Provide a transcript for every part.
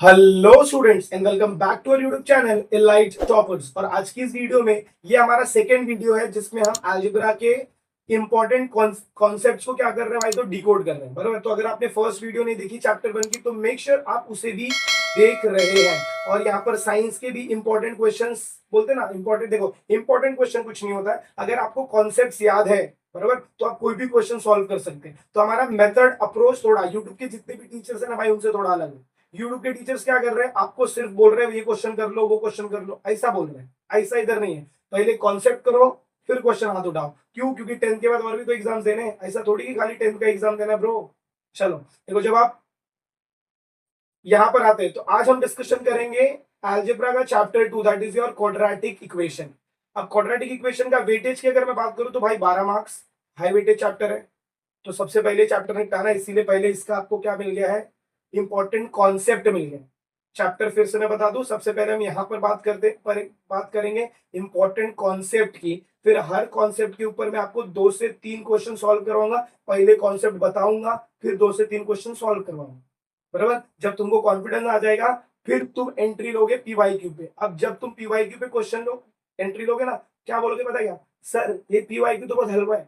Hello students and welcome back to our YouTube channel elite toppers. और आज की इस वीडियो में ये हमारा सेकेंड वीडियो है जिसमें हम अलजेब्रा के इंपॉर्टेंट कॉन्सेप्ट्स को क्या कर रहे हैं भाई, तो डिकोड कर रहे हैं। बराबर। तो अगर आपने फर्स्ट वीडियो नहीं देखी चैप्टर 1 की, तो मेक श्योर आप उसे भी देख रहे हैं। और यहाँ पर साइंस के भी इंपॉर्टेंट क्वेश्चंस बोलते हैं ना, इंपॉर्टेंट। देखो, इंपॉर्टेंट क्वेश्चन कुछ नहीं होता है, अगर आपको कॉन्सेप्ट याद है बराबर, तो आप कोई भी क्वेश्चन सॉल्व कर सकते हैं। तो हमारा मेथड अप्रोच थोड़ा यूट्यूब के जितने भी टीचर्स है ना भाई, उनसे थोड़ा अलग है। यूट्यूब के टीचर्स क्या कर रहे हैं, आपको सिर्फ बोल रहे हैं ये क्वेश्चन कर लो, वो क्वेश्चन कर लो, ऐसा बोल रहे हैं। ऐसा इधर नहीं है, पहले कॉन्सेप्ट करो फिर क्वेश्चन हाथ उठाओ। क्यों? क्योंकि 10th के बाद और भी तो एग्जाम देने हैं, ऐसा थोड़ी कि खाली 10th का एग्जाम देना ब्रो। चलो देखो, जब आप यहां पर आते हैं तो आज हम डिस्कशन करेंगे अलजेब्रा का chapter 2, that is your quadratic equation. अब क्वाड्रेटिक इक्वेशन का वेटेज की अगर मैं बात करूं तो भाई 12 मार्क्स, हाई वेटेज चैप्टर है। तो सबसे पहले चैप्टर निपटाना, इसीलिए पहले इसका आपको क्या मिल गया है, इंपॉर्टेंट कॉन्सेप्ट मिल गया। चैप्टर फिर से मैं बता दूं, सबसे पहले हम यहाँ पर बात करेंगे इंपॉर्टेंट कॉन्सेप्ट की। फिर हर कॉन्सेप्ट के ऊपर मैं आपको 2 से 3 क्वेश्चन सॉल्व करवाऊंगा। पहले कॉन्सेप्ट बताऊंगा, फिर 2 से 3 क्वेश्चन सॉल्व करवाऊंगा। बराबर। जब तुमको कॉन्फिडेंस आ जाएगा फिर तुम एंट्री लोगे पीवाईक्यू पे। अब जब तुम पीवाईक्यू पे क्वेश्चन लो, एंट्री लोगे ना, क्या बोलोगे पता क्या? सर ये पीवाईक्यू तो बहुत हलवा है,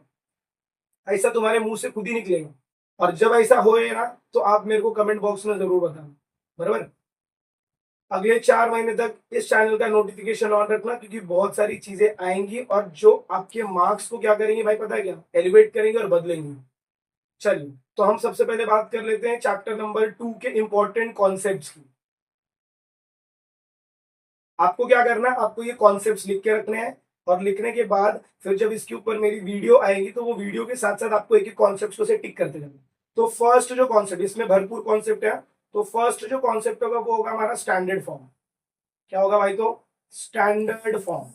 ऐसा तुम्हारे मुंह से खुद ही निकलेगा। और जब ऐसा होए ना, तो आप मेरे को कमेंट बॉक्स में जरूर बताना। बराबर। अगले 4 महीने तक इस चैनल का नोटिफिकेशन ऑन रखना, क्योंकि बहुत सारी चीजें आएंगी और जो आपके मार्क्स को क्या करेंगे भाई, पता है क्या, एलिवेट करेंगे और बदलेंगे। चलिए, तो हम सबसे पहले बात कर लेते हैं चैप्टर नंबर 2 के इंपॉर्टेंट कॉन्सेप्ट्स की। आपको क्या करना है, आपको ये कॉन्सेप्ट्स लिख के रखने हैं। और लिखने के बाद फिर जब इसके ऊपर मेरी वीडियो आएगी, तो वो वीडियो के साथ साथ आपको एक एक कॉन्सेप्ट को से टिक करते जाना। तो फर्स्ट जो कॉन्सेप्ट, इसमें भरपूर कॉन्सेप्ट है, तो फर्स्ट जो कॉन्सेप्ट होगा वो होगा हमारा स्टैंडर्ड फॉर्म। क्या होगा भाई, तो स्टैंडर्ड फॉर्म।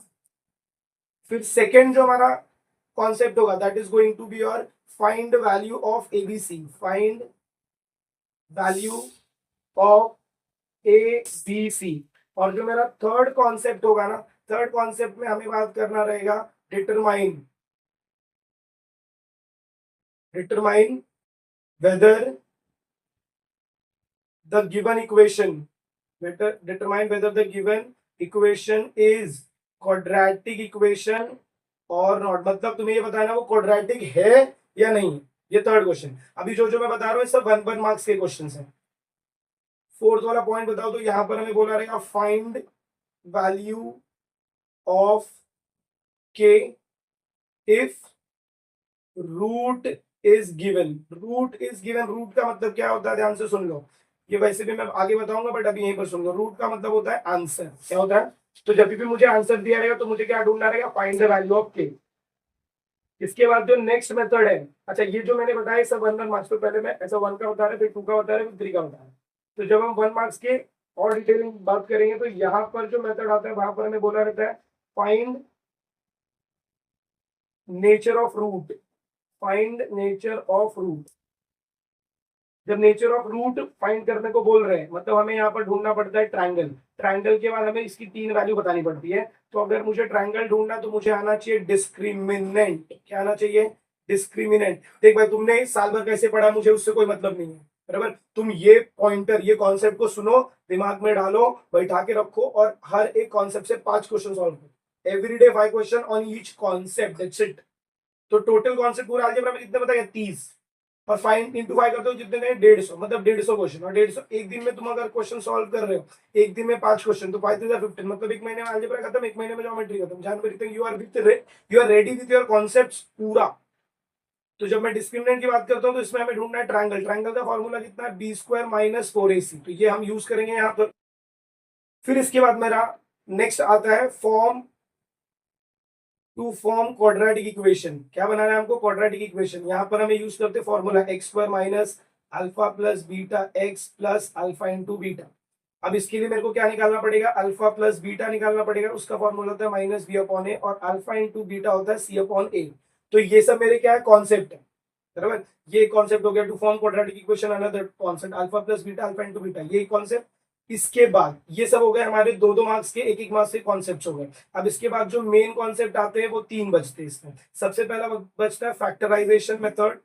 फिर सेकेंड जो हमारा कॉन्सेप्ट होगा, that is going to be your find value of A B C. Find value of A B C. और जो मेरा थर्ड कॉन्सेप्ट होगा ना, थर्ड कॉन्सेप्ट में हमें बात करना रहेगा determine determine whether the given equation determine whether the given equation is quadratic equation और नॉट। मतलब तुम्हें ये बताना वो क्वाड्रेटिक है या नहीं। ये थर्ड क्वेश्चन। अभी जो जो मैं बता रहा हूँ सब 1 मार्क्स के क्वेश्चन हैं। फोर्थ वाला पॉइंट बताओ, तो यहां पर हमें बोला रहेगा find value of k if root is given. Root is given, root का मतलब क्या होता है, ध्यान से सुन लो। ये वैसे भी मैं आगे बताऊंगा, बट अभी यहीं पर सुन लो। रूट का मतलब होता है आंसर। क्या होता है? तो जब भी मुझे आंसर दिया रहेगा तो मुझे क्या ढूंढना रहेगा, फाइंड द वैल्यू ऑफ के। इसके बाद जो नेक्स्ट मेथड है, अच्छा ये जो मैंने बताया सब 1 मार्क्स, तो पहले मैं ऐसा 1 का बता रहा, फिर 2 का बता रहा, फिर 3 का बता रहा। तो जब हम 1 मार्क्स के और डिटेलिंग बात करेंगे, तो यहाँ पर जो मेथड आता है वहां पर हमें बोला रहता है find nature of root. Find nature of root. जब नेचर ऑफ रूट फाइंड करने को बोल रहे हैं, मतलब हमें यहाँ पर ढूंढना पड़ता है ट्रायंगल। ट्रायंगल के बाद हमें इसकी 3 वैल्यू बतानी पड़ती है। तो अगर मुझे ट्रायंगल ढूंढना, तो मुझे आना चाहिए डिस्क्रिमिनेंट। क्या आना चाहिए? डिस्क्रिमिनेंट। देख भाई, तुमने साल भर कैसे पढ़ा, मुझे उससे कोई मतलब नहीं है। बराबर। तुम ये पॉइंटर, ये कॉन्सेप्ट को सुनो, दिमाग में डालो, बैठा के रखो, और हर एक कॉन्सेप्ट से 5 क्वेश्चन सॉल्व करो। Everyday 5 question on each concept, that's it. तो टोटल कॉन्सेप्ट पूरा अलजेब्रा में कितने बताया, 30। और 5 इंटू 5 करते हो जितने गए, 150, मतलब 150 क्वेश्चन। और 150 एक दिन में तुम अगर क्वेश्चन सॉल्व कर रहे हो, एक दिन में 5 क्वेश्चन, तो 5 15, मतलब एक महीने में अलजेब्रा खत्म, एक महीने में ज्योमेट्री खत्म। जनवरी तक you are ready with your concept पूरा। तो जब मैं डिस्क्रिमिनेंट की बात करता हूँ, तो इसमें हमें ढूंढना है ट्रायंगल। ट्रायंगल का फॉर्मूला कितना है, बी स्क्वायर माइनस 4ac। तो ये हम यूज करेंगे यहाँ पर। फिर इसके बाद मेरा नेक्स्ट आता है form to form quadratic equation. क्या बनाना है हमको, क्वाड्रेटिक इक्वेशन। यहाँ पर हमें यूज करते formula x square minus alpha plus beta x plus alpha into beta. अब इसके लिए मेरे को क्या निकालना पड़ेगा, अल्फा प्लस बीटा निकालना पड़ेगा। उसका फॉर्मूला होता है माइनस बी अपॉन ए, और अल्फा इंटू बीटा होता है सी अपॉन ए। तो ये सब मेरे क्या है, कॉन्सेप्ट है। बराबर। ये कॉन्सेप्ट हो गया to form quadratic equation, another concept alpha plus beta alpha into beta, ये कॉन्सेप्ट। इसके बाद ये सब हो गए हमारे 2 मार्क्स के, एक मार्क्स के कॉन्सेप्ट हो गए। अब इसके बाद जो मेन कॉन्सेप्ट आते हैं वो 3 बचते हैं इसमें। सबसे पहला बचता है फैक्टराइजेशन मेथड।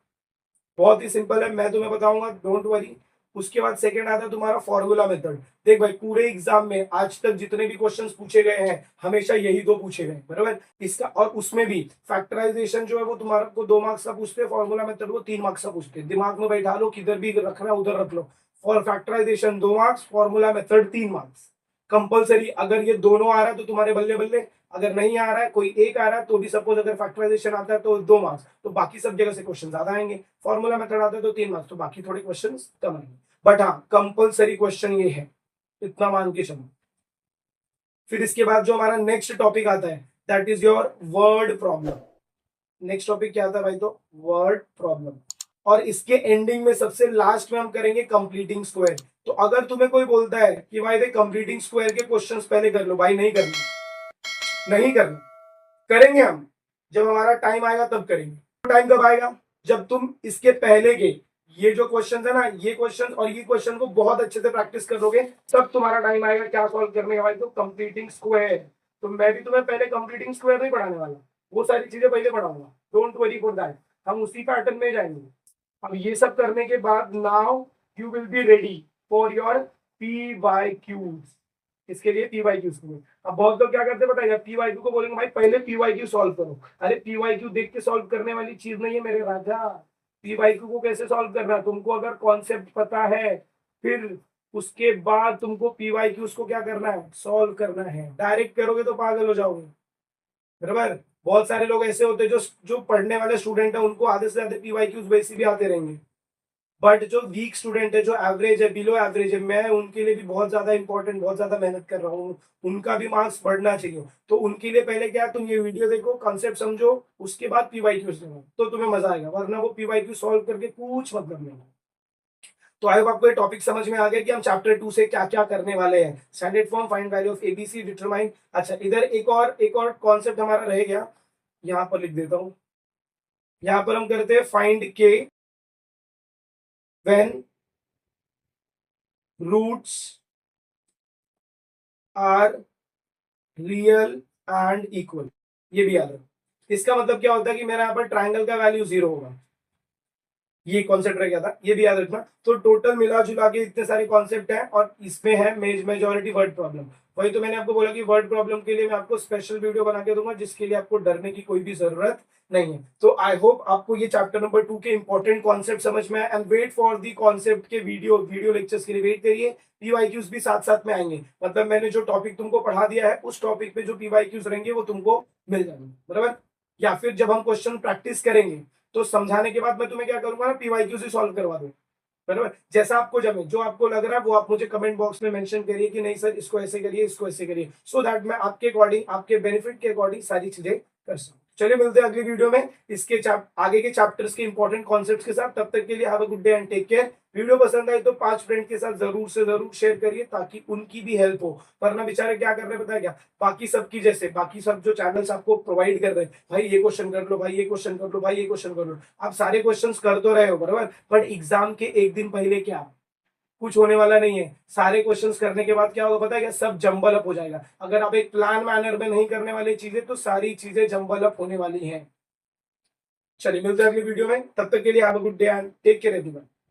बहुत ही सिंपल है, मैं तुम्हें बताऊंगा, डोंट वरी। उसके बाद सेकंड आता है तुम्हारा फॉर्मूला मेथड। देख भाई पूरे एग्जाम में आज तक जितने भी क्वेश्चंस पूछे गए हैं हमेशा यही दो पूछे गए, बराबर। इसका और उसमें भी फैक्टराइजेशन जो है वो तुम्हारा को 2 मार्क्स का पूछते हैं, फॉर्मूला मेथड वो 3 मार्क्स का पूछते हैं। दिमाग में बैठा लो, किधर भी रखना उधर रख लो। For factorization 2 marks, formula method 3 marks compulsory. अगर ये दोनों आ रहा है तो तुम्हारे बल्ले बल्ले, अगर नहीं आ रहा है कोई एक आ रहा है तो भी सपोज अगर फैक्टराइजेशन आता है तो 2 मार्क्स, तो बाकी सब जगह से क्वेश्चन ज्यादा आएंगे। फॉर्मूला मेथड आता है तो 3 मार्क्स, तो बाकी थोड़े क्वेश्चन कम आएंगे। बट हाँ कंपलसरी क्वेश्चन ये है, इतना मान के चलो। फिर इसके बाद जो हमारा नेक्स्ट टॉपिक आता है that is your word problem. Next topic क्या आता है भाई, तो वर्ड प्रॉब्लम। और इसके एंडिंग में सबसे लास्ट में हम करेंगे कंप्लीटिंग स्क्वायर। तो अगर तुम्हें कोई बोलता है कि भाई देख कंप्लीटिंग स्क्वायर के क्वेश्चंस पहले कर लो, भाई नहीं करना, नहीं करना, करेंगे हम जब हमारा टाइम आएगा तब करेंगे। टाइम कब आएगा, जब तुम इसके पहले के ये जो क्वेश्चन है ना, ये क्वेश्चन और ये क्वेश्चन को बहुत अच्छे से प्रैक्टिस करोगे तब तुम्हारा टाइम आएगा क्या सॉल्व करने का भाई, तो कंप्लीटिंग स्क्वायर। तो मैं भी तुम्हें पहले कंप्लीटिंग स्क्वायर नहीं पढ़ाने वाला, वो सारी चीजें पहले पढ़ाऊंगा, डोंट वरी फॉर दैट, हम उसी पैटर्न में जाएंगे। अब ये सब करने के बाद now you will be ready for your PYQs। इसके लिए PYQs को अब बहुत लोग क्या करते बताइए, PYQ को बोलेंगे भाई पहले PYQ सॉल्व करो। अरे PYQ देख के सॉल्व करने वाली चीज नहीं है मेरे राजा। PYQ को कैसे सॉल्व करना, तुमको अगर कॉन्सेप्ट पता है फिर उसके बाद तुमको PYQs को क्या करना है, सॉल्व करना है। डायरेक्ट करोगे तो पागल हो जाओगे, बराबर। बहुत सारे लोग ऐसे होते हैं जो जो पढ़ने वाले स्टूडेंट है उनको आधे से ज्यादा PYQs वैसे भी आते रहेंगे, बट जो वीक स्टूडेंट है, जो एवरेज है, बिलो एवरेज है, मैं उनके लिए भी बहुत ज्यादा इंपॉर्टेंट, बहुत ज्यादा मेहनत कर रहा हूँ, उनका भी मार्क्स बढ़ना चाहिए। तो उनके लिए पहले क्या, तुम ये वीडियो देखो, कॉन्सेप्ट समझो, उसके बाद PYQs देखो तो तुम्हें मजा आएगा, वरना वो PYQ सॉल्व करके कुछ मतलब नहीं। तो आई होप आपको ये टॉपिक समझ में आ गया कि हम चैप्टर 2 से क्या क्या करने वाले हैं। Standard form, find value of ABC, determine. अच्छा इधर एक और कॉन्सेप्ट हमारा रह गया, यहाँ पर लिख देता हूँ। यहाँ पर हम करते हैं find k when roots are real and equal. ये भी याद रखो। इसका मतलब क्या होता है कि मेरा यहाँ पर ट्राइंगल का वैल्यू 0 होगा, ये कॉन्सेप्ट रह गया था, ये भी याद रखना। तो टोटल मिला जुला के इतने सारे कॉन्सेप्ट हैं और इसमें है मेजॉरिटी वर्ड प्रॉब्लम। वही तो मैंने आपको बोला कि वर्ड प्रॉब्लम के लिए मैं आपको स्पेशल वीडियो बना के दूंगा, जिसके लिए आपको डरने की कोई भी जरूरत नहीं है। तो आई होप आपको ये चैप्टर नंबर 2 के इंपॉर्टेंट कॉन्सेप्ट समझ में आए and wait for the concept के वीडियो लेक्चर्स के लिए वेट करिए। PYQs भी साथ साथ में आएंगे, मतलब मैंने जो टॉपिक तुमको पढ़ा दिया है उस टॉपिक पे जो PYQs रहेंगे वो तुमको मिल जाएंगे, बराबर। या फिर जब हम क्वेश्चन प्रैक्टिस करेंगे तो समझाने के बाद मैं तुम्हें क्या करूंगा ना, PYQ से सॉल्व करवा दूं, बराबर। जैसा आपको जमे, जो आपको लग रहा है वो आप मुझे कमेंट बॉक्स में मेंशन करिए कि नहीं सर इसको ऐसे करिए, इसको ऐसे करिए, सो दैट मैं आपके अकॉर्डिंग, आपके बेनिफिट के अकॉर्डिंग सारी चीजें कर सकूं। चलिए मिलते हैं अगली वीडियो में इसके आगे के चैप्टर्स के इंपॉर्टेंट कॉन्सेप्ट्स के साथ। तब तक के लिए have a good day and take care. Video पसंद आई तो 5 फ्रेंड के साथ जरूर से जरूर शेयर करिए ताकि उनकी भी हेल्प हो, वरना बेचारे क्या कर रहे हैं पता है क्या, बाकी सबकी जैसे बाकी सब जो चैनल्स आपको प्रोवाइड कर रहे हैं, भाई ये क्वेश्चन कर लो, भाई ये क्वेश्चन कर लो, भाई ये क्वेश्चन कर लो, आप सारे क्वेश्चन कर तो रहे हो, बराबर, बट एग्जाम के एक दिन पहले क्या कुछ होने वाला नहीं है। सारे क्वेश्चंस करने के बाद क्या होगा पता है क्या, सब जंबल अप हो जाएगा। अगर आप एक प्लान मैनर में नहीं करने वाली चीजें तो सारी चीजें जंबल अप होने वाली हैं। चलिए मिलते हैं अगली वीडियो में, तब तक के लिए have a good day and take care everyone.